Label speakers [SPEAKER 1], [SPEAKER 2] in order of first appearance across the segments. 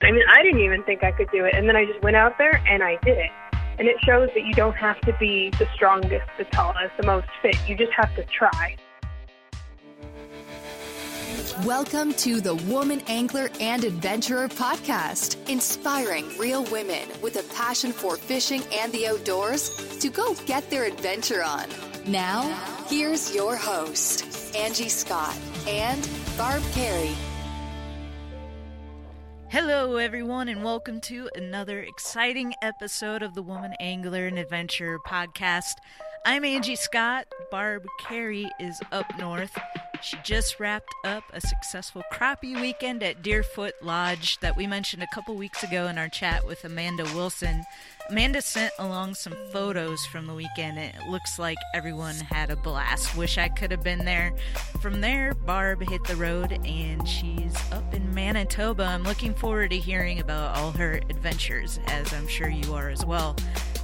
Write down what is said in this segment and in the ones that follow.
[SPEAKER 1] I mean, I didn't even think I could do it, and then I just went out there and I did it. And it shows that you don't have to be the strongest, the tallest, the most fit. You just have to try.
[SPEAKER 2] Welcome to the Woman Angler and Adventurer podcast, inspiring real women with a passion for fishing and the outdoors to go get their adventure on. Now, here's your host, Angie Scott and Barb Carey.
[SPEAKER 3] Hello, everyone, and welcome to another exciting episode of the Woman Angler and Adventurer podcast. I'm Angie Scott. Barb Carey is up north. She just wrapped up a successful crappie weekend at Deerfoot Lodge that we mentioned a couple weeks ago in our chat with Amanda Wilson. Amanda sent along some photos from the weekend, and it looks like everyone had a blast. Wish I could have been there. From there, Barb hit the road, and she's up in Manitoba. I'm looking forward to hearing about all her adventures, as I'm sure you are as well.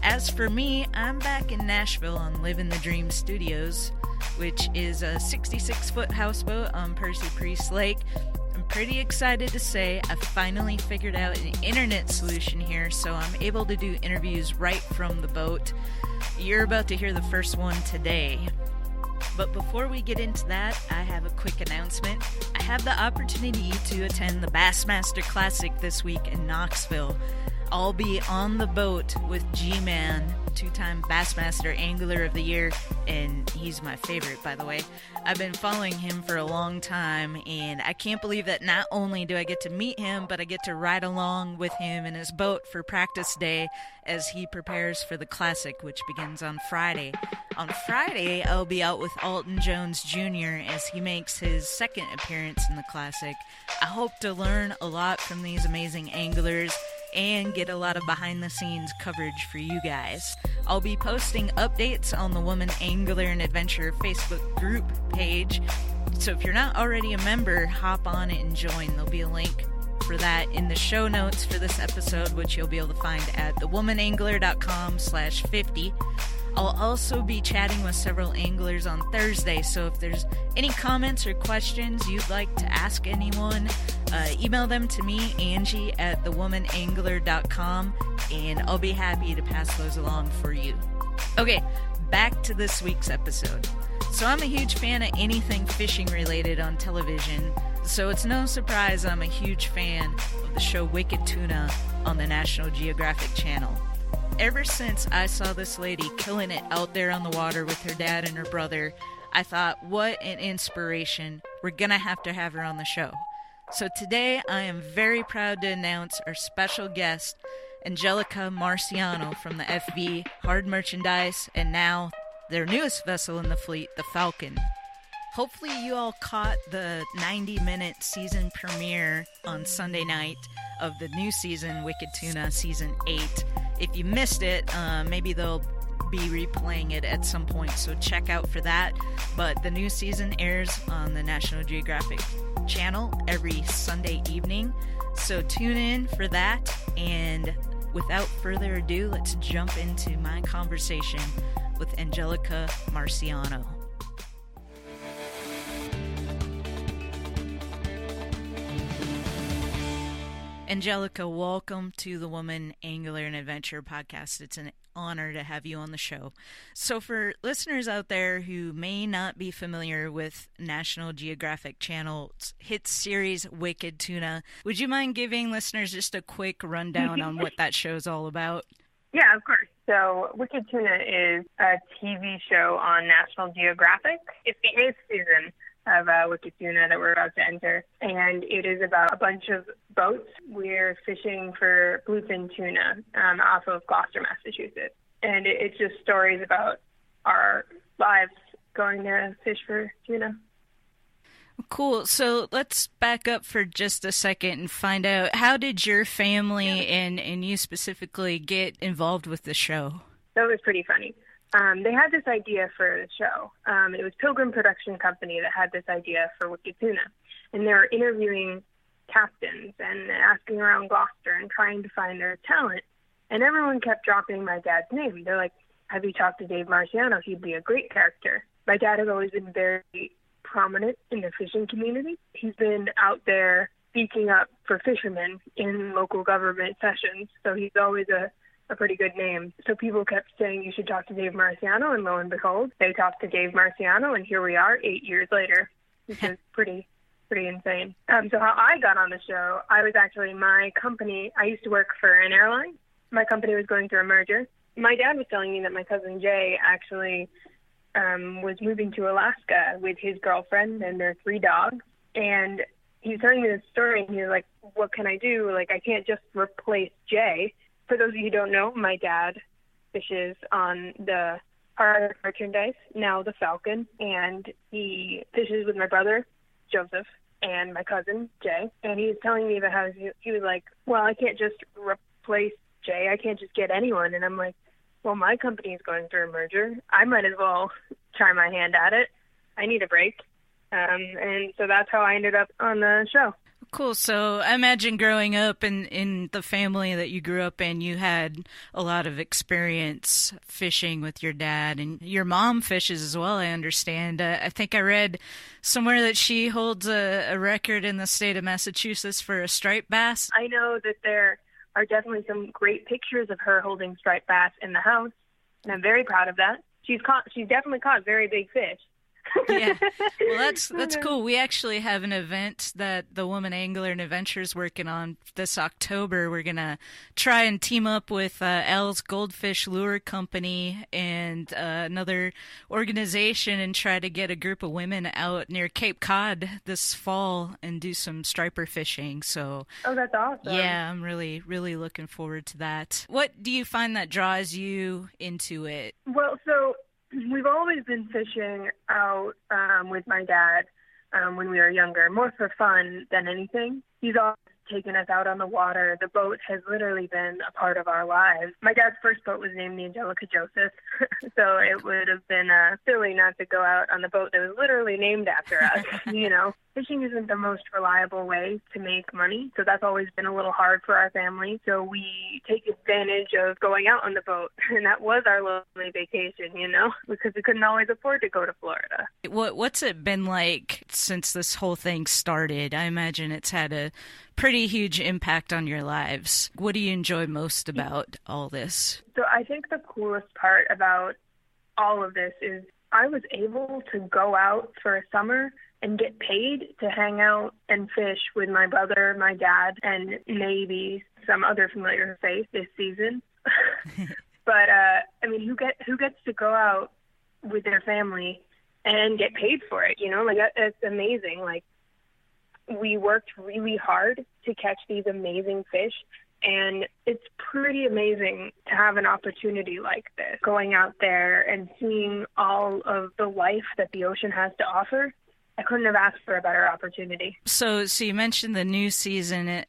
[SPEAKER 3] As for me, I'm back in Nashville on Living the Dream Studios, which is a 66-foot houseboat on Percy Priest Lake. I'm pretty excited to say I finally figured out an internet solution here, so I'm able to do interviews right from the boat. You're about to hear the first one today. But before we get into that, I have a quick announcement. I have the opportunity to attend the Bassmaster Classic this week in Knoxville. I'll be on the boat with G-Man, two-time Bassmaster Angler of the Year, and he's my favorite, by the way. I've been following him for a long time, and I can't believe that not only do I get to meet him, but I get to ride along with him in his boat for practice day as he prepares for the Classic, which begins on Friday. On Friday, I'll be out with Alton Jones Jr. as he makes his second appearance in the Classic. I hope to learn a lot from these amazing anglers and get a lot of behind-the-scenes coverage for you guys. I'll be posting updates on the Woman Angler and Adventurer Facebook group page, so if you're not already a member, hop on it and join. There'll be a link for that in the show notes for this episode, which you'll be able to find at thewomanangler.com/50. I'll also be chatting with several anglers on Thursday, so if there's any comments or questions you'd like to ask anyone, email them to me, Angie, at thewomanangler.com, and I'll be happy to pass those along for you. Okay, back to this week's episode. So I'm a huge fan of anything fishing related on television, so it's no surprise I'm a huge fan of the show Wicked Tuna on the National Geographic channel. Ever since I saw this lady killing it out there on the water with her dad and her brother, I thought, what an inspiration. We're gonna have to have her on the show. So today I am very proud to announce our special guest, Angelica Marciano from the FV, Hard Merchandise, and now their newest vessel in the fleet, the Falcon. Hopefully you all caught the 90-minute season premiere on Sunday night of the new season, Wicked Tuna Season 8. If you missed it, maybe they'll be replaying it at some point, so check out for that. But the new season airs on the National Geographic channel every Sunday evening, so tune in for that. And without further ado, let's jump into my conversation with Angelica Marciano. Angelica, welcome to the Woman Angler and Adventurer podcast. It's an honor to have you on the show. So for listeners out there who may not be familiar with National Geographic Channel's hit series Wicked Tuna, would you mind giving listeners just a quick rundown on what that show's all about?
[SPEAKER 1] Yeah, of course. So Wicked Tuna is a TV show on National Geographic. It's the 8th season of Wicked Tuna that we're about to enter, and it is about a bunch of boats. We're fishing for bluefin tuna off of Gloucester, Massachusetts, and it's just stories about our lives going to fish for tuna.
[SPEAKER 3] Cool. So let's back up for just a second and find out, how did your family and you specifically get involved with the show?
[SPEAKER 1] That was pretty funny. They had this idea for the show. It was Pilgrim Production Company that had this idea for Wicked Tuna. And they were interviewing captains and asking around Gloucester and trying to find their talent. And everyone kept dropping my dad's name. They're like, have you talked to Dave Marciano? He'd be a great character. My dad has always been very prominent in the fishing community. He's been out there speaking up for fishermen in local government sessions. So he's always a pretty good name. So people kept saying you should talk to Dave Marciano, and lo and behold, they talked to Dave Marciano, and here we are 8 years later, which is pretty insane. So how I got on the show, I was actually, my company, I used to work for an airline. My company was going through a merger. My dad was telling me that my cousin Jay actually was moving to Alaska with his girlfriend and their 3 dogs. And he was telling me this story, and he was like, what can I do? Like, I can't just replace Jay. For those of you who don't know, my dad fishes on the Hard Merchandise, now the Falcon, and he fishes with my brother, Joseph, and my cousin, Jay. And he was telling me about how he was like, well, I can't just replace Jay. I can't just get anyone. And I'm like, well, my company is going through a merger. I might as well try my hand at it. I need a break. And so that's how I ended up on the show.
[SPEAKER 3] Cool. So I imagine growing up in the family that you grew up in, you had a lot of experience fishing with your dad, and your mom fishes as well, I understand. I think I read somewhere that she holds a record in the state of Massachusetts for a striped bass.
[SPEAKER 1] I know that there are definitely some great pictures of her holding striped bass in the house, and I'm very proud of that. She's definitely caught very big fish.
[SPEAKER 3] Yeah, well, that's cool. We actually have an event that the Woman Angler and Adventure is working on this October. We're gonna try and team up with Al's Goldfish Lure Company and another organization and try to get a group of women out near Cape Cod this fall and do some striper fishing. So,
[SPEAKER 1] oh, that's awesome.
[SPEAKER 3] Yeah, I'm really, really looking forward to that. What do you find that draws you into it?
[SPEAKER 1] Well, so we've always been fishing out with my dad when we were younger, more for fun than anything. He's always taken us out on the water. The boat has literally been a part of our lives. My dad's first boat was named the Angelica Joseph, so it would have been silly not to go out on the boat that was literally named after us. You know, fishing isn't the most reliable way to make money, so that's always been a little hard for our family. So we take advantage of going out on the boat, and that was our lonely vacation, you know, because we couldn't always afford to go to Florida.
[SPEAKER 3] What's it been like since this whole thing started? I imagine it's had a pretty huge impact on your lives. What do you enjoy most about all this?
[SPEAKER 1] So I think the coolest part about all of this is I was able to go out for a summer and get paid to hang out and fish with my brother, my dad, and maybe some other familiar face this season. But I mean, who gets to go out with their family and get paid for it? You know, like that's amazing. Like, we worked really hard to catch these amazing fish, and it's pretty amazing to have an opportunity like this, going out there and seeing all of the life that the ocean has to offer. I couldn't have asked for a better opportunity.
[SPEAKER 3] So you mentioned the new season. I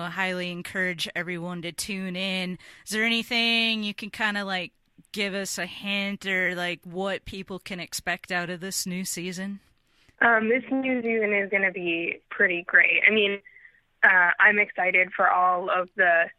[SPEAKER 3] highly encourage everyone to tune in. Is there anything you can kind of like give us a hint or like what people can expect out of this new season?
[SPEAKER 1] This new season is going to be pretty great. I mean, I'm excited for all of the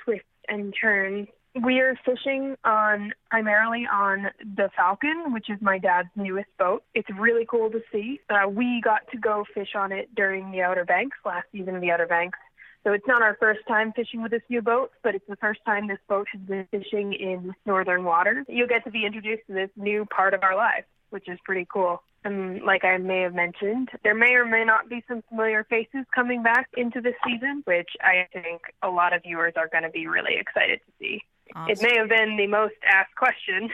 [SPEAKER 1] twists and turns. We are fishing primarily on the Falcon, which is my dad's newest boat. It's really cool to see. We got to go fish on it during the Outer Banks, last season of the Outer Banks. So it's not our first time fishing with this new boat, but it's the first time this boat has been fishing in northern waters. You'll get to be introduced to this new part of our life, which is pretty cool. And like I may have mentioned, there may or may not be some familiar faces coming back into this season, which I think a lot of viewers are going to be really excited to see. Awesome. It may have been the most asked question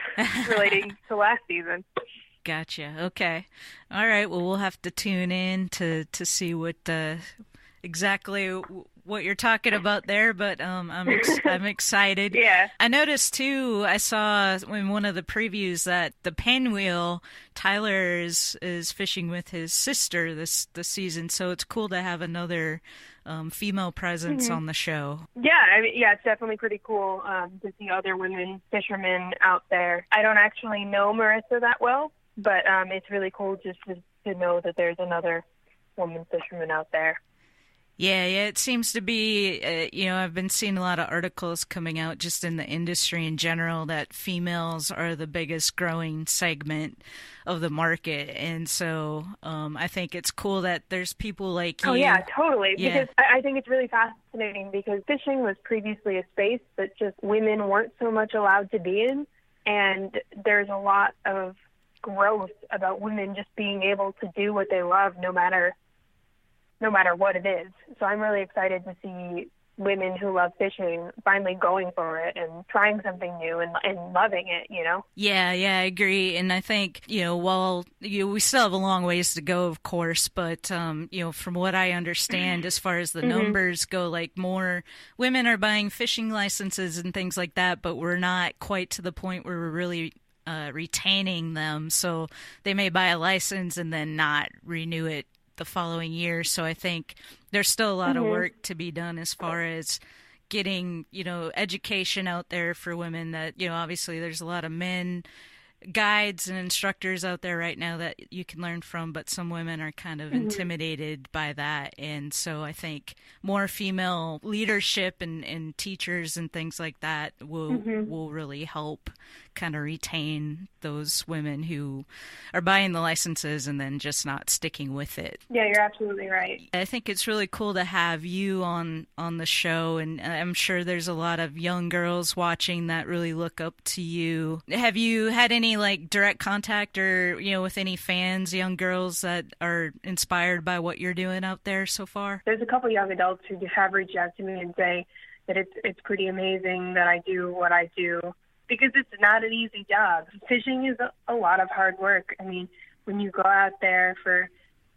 [SPEAKER 1] relating to last season.
[SPEAKER 3] Gotcha. Okay. All right. Well, we'll have to tune in to see what exactly what you're talking about there, but I'm excited.
[SPEAKER 1] Yeah.
[SPEAKER 3] I noticed too, I saw in one of the previews that the Pinwheel, Tyler is fishing with his sister this season, so it's cool to have another female presence on the show.
[SPEAKER 1] Yeah, it's definitely pretty cool to see other women fishermen out there. I don't actually know Marissa that well, but it's really cool just to know that there's another woman fisherman out there.
[SPEAKER 3] Yeah, it seems to be, I've been seeing a lot of articles coming out just in the industry in general that females are the biggest growing segment of the market. And so I think it's cool that there's people like you.
[SPEAKER 1] Oh, yeah, totally.
[SPEAKER 3] Yeah.
[SPEAKER 1] Because I think it's really fascinating because fishing was previously a space that just women weren't so much allowed to be in. And there's a lot of growth about women just being able to do what they love no matter what it is. So I'm really excited to see women who love fishing finally going for it and trying something new and loving it,
[SPEAKER 3] Yeah, I agree. And I think, while we still have a long ways to go, of course, but, from what I understand, as far as the numbers go, like more women are buying fishing licenses and things like that, but we're not quite to the point where we're really retaining them. So they may buy a license and then not renew it the following year. So I think there's still a lot of work to be done as far as getting, education out there for women that, obviously there's a lot of men guides and instructors out there right now that you can learn from, but some women are kind of intimidated by that. And so I think more female leadership and teachers and things like that will really help kind of retain those women who are buying the licenses and then just not sticking with it.
[SPEAKER 1] Yeah, you're absolutely right.
[SPEAKER 3] I think it's really cool to have you on the show, and I'm sure there's a lot of young girls watching that really look up to you. Have you had any like direct contact or, with any fans, young girls that are inspired by what you're doing out there so far?
[SPEAKER 1] There's a couple young adults who have reached out to me and say that it's pretty amazing that I do what I do, because it's not an easy job. Fishing is a lot of hard work. I mean, when you go out there for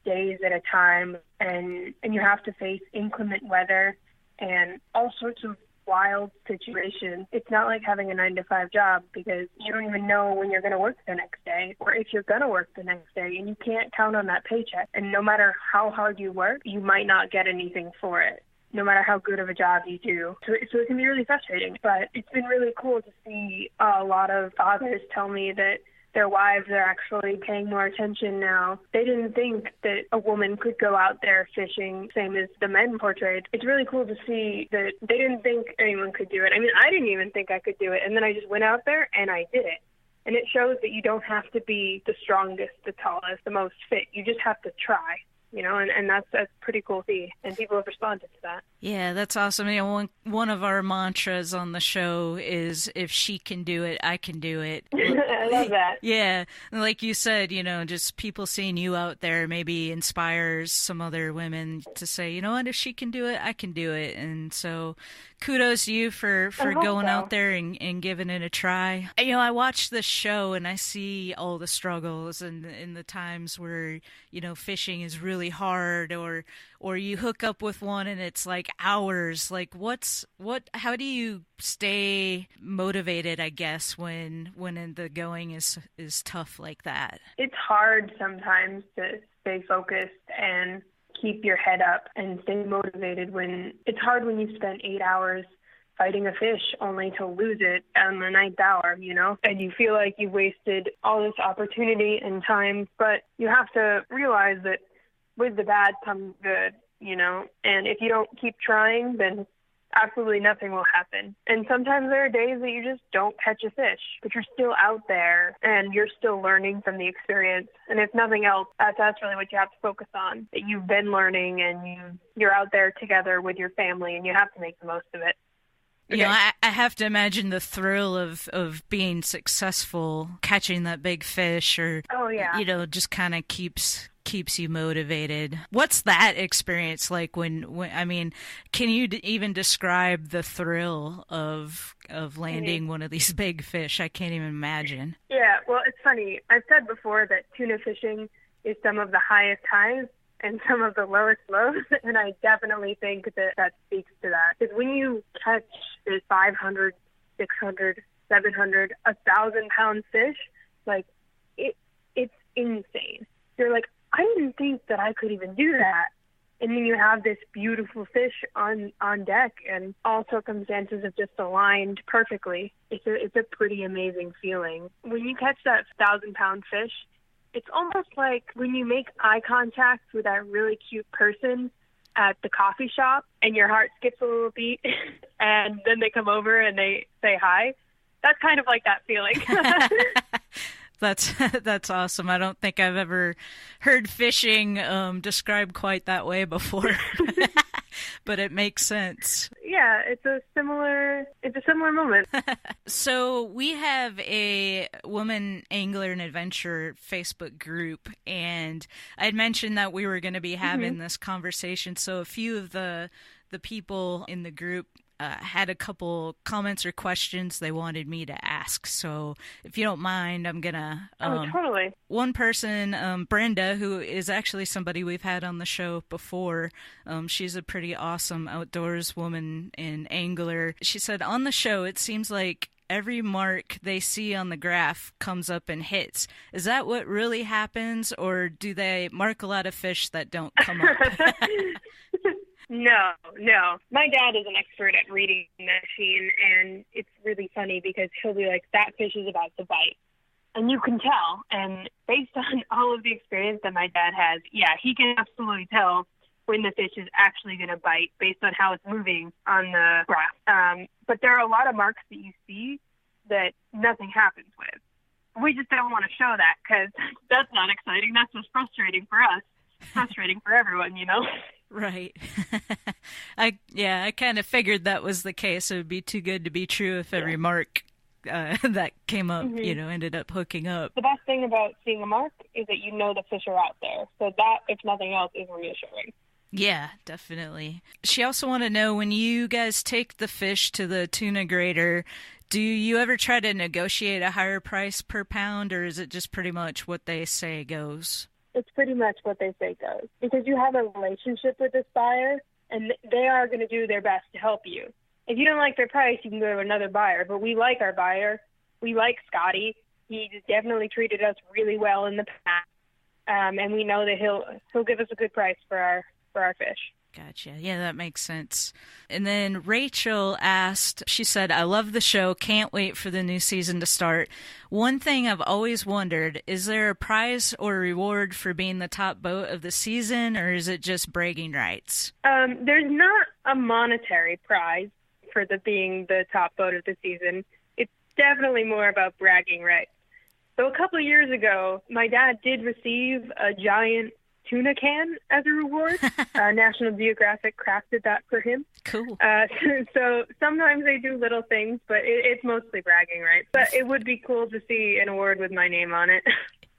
[SPEAKER 1] days at a time and you have to face inclement weather and all sorts of wild situations, it's not like having a 9-to-5 job, because you don't even know when you're going to work the next day or if you're going to work the next day, and you can't count on that paycheck. And no matter how hard you work, you might not get anything for it, no matter how good of a job you do. So it can be really frustrating. But it's been really cool to see a lot of fathers tell me that their wives are actually paying more attention now. They didn't think that a woman could go out there fishing, same as the men portrayed. It's really cool to see that they didn't think anyone could do it. I mean, I didn't even think I could do it. And then I just went out there and I did it. And it shows that you don't have to be the strongest, the tallest, the most fit. You just have to try. And that's pretty cool to see, and people have responded to that.
[SPEAKER 3] Yeah, that's awesome. One of our mantras on the show is, if she can do it, I can do it.
[SPEAKER 1] I love that.
[SPEAKER 3] Yeah, and like you said, just people seeing you out there maybe inspires some other women to say, you know what, if she can do it, I can do it. And so kudos to you for going out there and giving it a try. I watch this show and I see all the struggles and the times where, fishing is really hard, or you hook up with one and it's like hours. Like how do you stay motivated, I guess, when the going is tough like that?
[SPEAKER 1] It's hard sometimes to stay focused and keep your head up and stay motivated it's hard when you spend 8 hours fighting a fish only to lose it on the 9th hour, and you feel like you wasted all this opportunity and time. But you have to realize that with the bad comes good, and if you don't keep trying, then absolutely nothing will happen. And sometimes there are days that you just don't catch a fish, but you're still out there and you're still learning from the experience. And if nothing else, that's really what you have to focus on, that you've been learning and you're out there together with your family and you have to make the most of it. Okay.
[SPEAKER 3] I have to imagine the thrill of being successful, catching that big fish, or, just kind of keeps you motivated. What's that experience like when I mean, can you even describe the thrill of landing one of these big fish? I can't even imagine.
[SPEAKER 1] Yeah, well, it's funny. I've said before that tuna fishing is some of the highest highs and some of the lowest lows, and I definitely think that speaks to that. Because when you catch this 500, 600, 700, 1,000-pound fish, like, it's insane. You're like, I didn't think that I could even do that. And then you have this beautiful fish on deck, and all circumstances have just aligned perfectly. It's a pretty amazing feeling. When you catch that 1,000-pound fish, it's almost like when you make eye contact with that really cute person at the coffee shop and your heart skips a little beat and then they come over and they say hi. That's kind of like that feeling.
[SPEAKER 3] That's awesome. I don't think I've ever heard fishing described quite that way before, but it makes sense.
[SPEAKER 1] Yeah, it's a similar moment.
[SPEAKER 3] So we have a woman angler and adventurer Facebook group, and I'd mentioned that we were going to be having this conversation. So a few of the people in the group had a couple comments or questions they wanted me to ask. So if you don't mind, I'm going to...
[SPEAKER 1] totally.
[SPEAKER 3] One person, Brenda, who is actually somebody we've had on the show before, she's a pretty awesome outdoors woman and angler. She said, on the show, it seems like every mark they see on the graph comes up and hits. Is that what really happens, or do they mark a lot of fish that don't come up?
[SPEAKER 1] No. My dad is an expert at reading the machine, and it's really funny because he'll be like, that fish is about to bite. And you can tell. And based on all of the experience that my dad has, yeah, he can absolutely tell when the fish is actually going to bite based on how it's moving on the graph. But there are a lot of marks that you see that nothing happens with. We just don't want to show that because that's not exciting. That's just frustrating for us. Frustrating for everyone, you know?
[SPEAKER 3] Right. I kind of figured that was the case. It would be too good to be true if every mark that came up, ended up hooking up.
[SPEAKER 1] The best thing about seeing a mark is that you know the fish are out there. So that, if nothing else, is reassuring.
[SPEAKER 3] Yeah, definitely. She also wanted to know, when you guys take the fish to the tuna grader, do you ever try to negotiate a higher price per pound, or is it just pretty much what they say goes?
[SPEAKER 1] It's pretty much what they say goes, because you have a relationship with this buyer, and they are going to do their best to help you. If you don't like their price, you can go to another buyer, but we like our buyer. We like Scotty. He's definitely treated us really well in the past, and we know that he'll give us a good price for our fish.
[SPEAKER 3] Gotcha. Yeah, that makes sense. And then Rachel asked, she said, I love the show. Can't wait for the new season to start. One thing I've always wondered, is there a prize or reward for being the top boat of the season, or is it just bragging rights?
[SPEAKER 1] There's not a monetary prize for being the top boat of the season. It's definitely more about bragging rights. So a couple of years ago, my dad did receive a giant tuna can as a reward. National Geographic crafted that for him.
[SPEAKER 3] Cool.
[SPEAKER 1] So sometimes they do little things, but it's mostly bragging rights. But it would be cool to see an award with my name on it.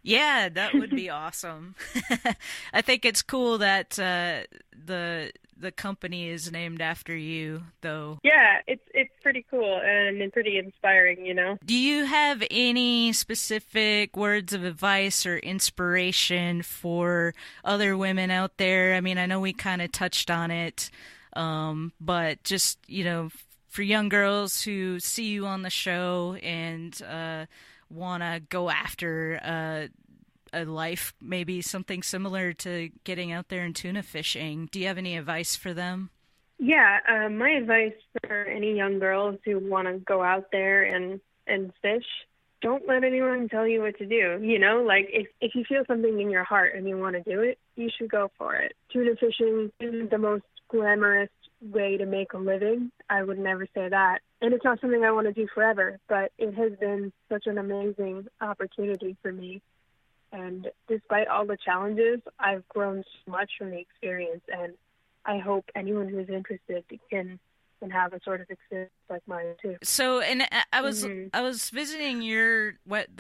[SPEAKER 3] Yeah, that would be awesome. I think it's cool that the company is named after you, though.
[SPEAKER 1] Yeah, it's pretty cool and it's pretty inspiring, you know.
[SPEAKER 3] Do you have any specific words of advice or inspiration for other women out there? I mean, I know we kind of touched on it, but just, for young girls who see you on the show and want to go after a life, maybe something similar to getting out there and tuna fishing. Do you have any advice for them?
[SPEAKER 1] Yeah, my advice for any young girls who want to go out there and fish, don't let anyone tell you what to do. Like if you feel something in your heart and you want to do it, you should go for it. Tuna fishing isn't the most glamorous way to make a living. I would never say that. And it's not something I want to do forever, but it has been such an amazing opportunity for me. And despite all the challenges, I've grown so much from the experience, and I hope anyone who's interested can have a sort of experience like mine too.
[SPEAKER 3] So, and I was visiting the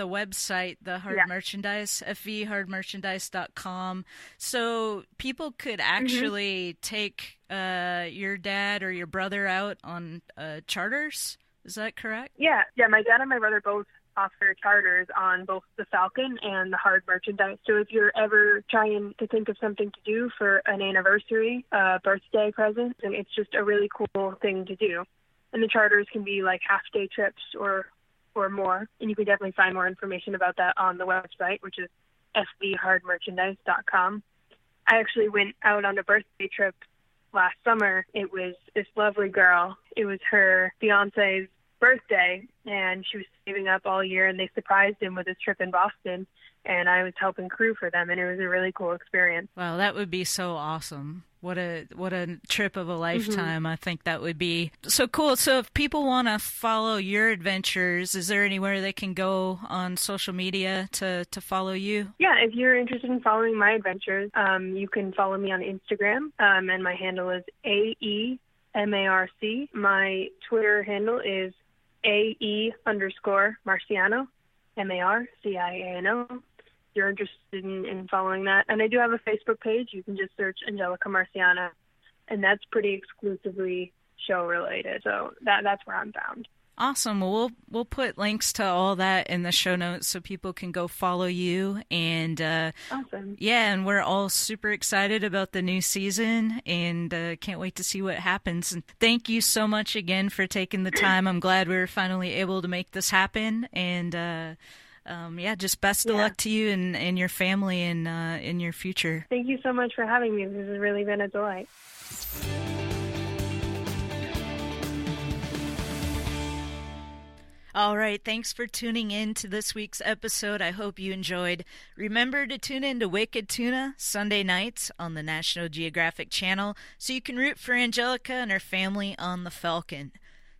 [SPEAKER 3] website, the Hard Merchandise, fvhardmerchandise.com. So people could actually take your dad or your brother out on charters. Is that correct?
[SPEAKER 1] Yeah. My dad and my brother both offer charters on both the Falcon and the Hard Merchandise. So if you're ever trying to think of something to do for an anniversary, birthday present, then it's just a really cool thing to do. And the charters can be like half-day trips or more. And you can definitely find more information about that on the website, which is fvhardmerchandise.com. I actually went out on a birthday trip last summer. It was this lovely girl. It was her fiance's birthday, and she was saving up all year, and they surprised him with his trip in Boston, and I was helping crew for them, and it was a really cool experience.
[SPEAKER 3] Wow, that would be so awesome. What a trip of a lifetime. I think that would be so cool. So if people want to follow your adventures, is there anywhere they can go on social media to follow you?
[SPEAKER 1] Yeah, if you're interested in following my adventures, you can follow me on Instagram, and my handle is AEMARC. My Twitter handle is AE_Marciano, MARCIANO. If you're interested in following that. And I do have a Facebook page. You can just search Angelica Marciano, and that's pretty exclusively show related. So that's where I'm found.
[SPEAKER 3] Awesome. Well, we'll put links to all that in the show notes so people can go follow you. And
[SPEAKER 1] awesome.
[SPEAKER 3] Yeah, and we're all super excited about the new season, and can't wait to see what happens. And thank you so much again for taking the time. I'm glad we were finally able to make this happen. And just best of luck to you and your family and in your future.
[SPEAKER 1] Thank you so much for having me. This has really been a delight.
[SPEAKER 3] All right, thanks for tuning in to this week's episode. I hope you enjoyed. Remember to tune in to Wicked Tuna Sunday nights on the National Geographic channel so you can root for Angelica and her family on the Falcon.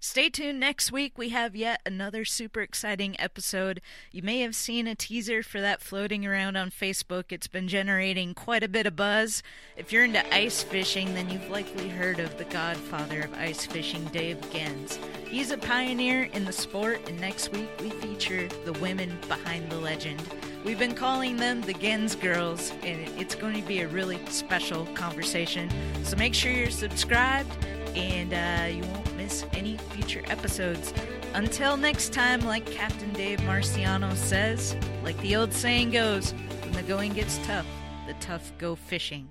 [SPEAKER 3] Stay tuned. Next week we have yet another super exciting episode. You may have seen a teaser for that floating around on Facebook. It's been generating quite a bit of buzz. If you're into ice fishing, then you've likely heard of the godfather of ice fishing, Dave Gens. He's a pioneer in the sport, and next week we feature the women behind the legend. We've been calling them the Gens Girls, and it's going to be a really special conversation. So make sure you're subscribed, and you won't miss any future episodes. Until next time, like Captain Dave Marciano says, like the old saying goes, when the going gets tough, the tough go fishing.